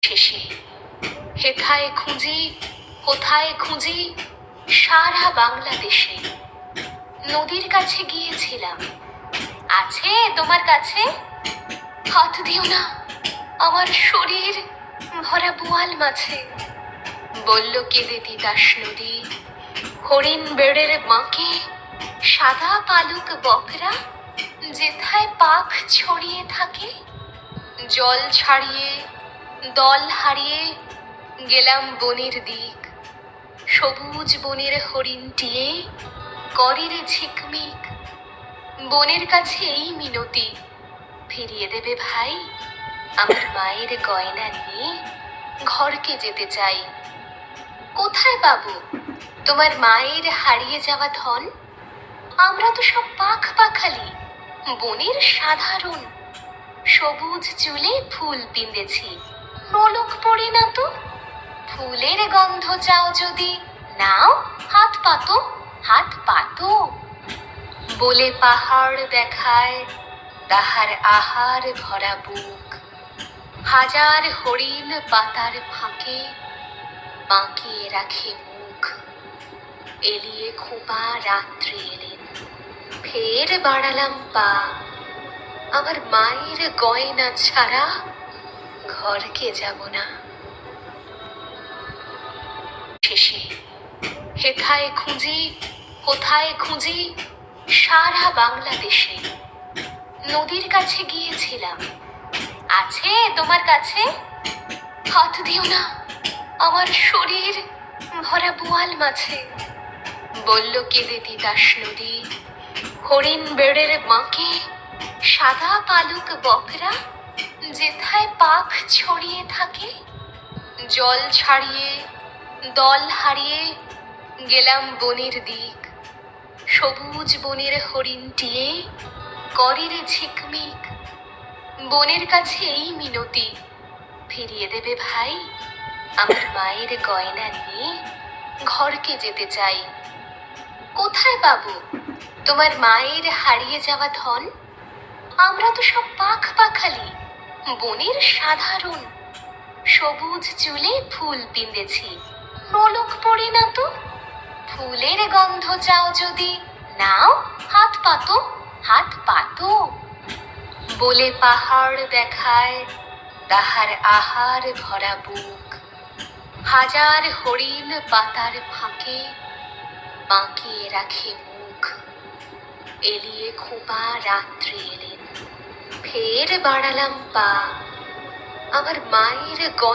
শেষে হেথায় খুঁজি কোথায় খুঁজি সারা বাংলাদেশে। নদীর কাছে গিয়েছিলাম, আছে তোমার কাছে? হাত দিও না, আমার শরীর ভরা বোয়াল মাছে। বলল কেঁদে তিতাস নদী, হরিণ বেড়ের বাঁকে সাদা পালক বকরা যেথায় পাখ ছড়িয়ে থাকে। জল ছাড়িয়ে দল হারিয়ে গেলাম বনের দিক, সবুজ বনের হরিণ টিয়ে করে রে ঝিকমিক। বনের কাছে এই মিনতি, ফিরিয়ে দেবে ভাই আমার মায়ের গয়না নিয়ে ঘরকে যেতে চাই। কোথায় পাবো তোমার মায়ের হারিয়ে যাওয়া ধন? আমরা তো সব পাখ পাখালি, বনের সাধারণ। সবুজ চুলে ফুল পিঁধেছি, নোলক পড়ে না তো। ফুলের গন্ধ চাও যদি নাও, হাত পাতো হাত পাতো। বলে পাহাড় দেখায় তাহার আহার ভরা বুক। হাজার হরিণ পাতার ফাঁকে বাঁকিয়ে রাখে মুখ। এলিয়ে খোপা রাত্রি এলেন, ফের বাড়ালাম পা। আমার মায়ের গয়না ছাড়া ঘরকে যাব না। শেষে হেথায় খুঁজি কোথায় খুঁজি সারা বাংলাদেশে। নদীর কাছে গিয়েছিলাম, আছে তোমার কাছে? হাত দিও না, আমার শরীর ভরা বোয়াল মাছে। বলল কেঁদে তিতাস নদী, হরিণ বেড়ের বাঁকে সাদা পালক বকরা যেথায় পাখ ছড়িয়ে থাকে। জল ছাড়িয়ে দল হারিয়ে গেলাম বনের দিক, সবুজ বনের হরিণ টিয়ে করে রে ঝিকমিক। বনের কাছে এই মিনতি, ফিরিয়ে দেবে ভাই আমার মায়ের গয়না নিয়ে ঘরকে যেতে চাই। কোথায় পাবো তোমার মায়ের হারিয়ে যাওয়া ধন? আমরা তো সব পাখ পাখালি, বনের সাধারণ। সবুজ চুলে ফুল পিঁধেছি, নোলক পড়ে না তো। ফুলের গন্ধ চাও যদি নাও, হাত পাতো হাত পাতো। বলে পাহাড় দেখায় তাহার আহার ভরা বুক। হাজার হরিণ পাতার ফাঁকে বাঁকিয়ে রাখে মুখ। এলিয়ে খোপা রাত্রি এলেন, ফের বাড়ালাম পা। আমার মায়ের গয়না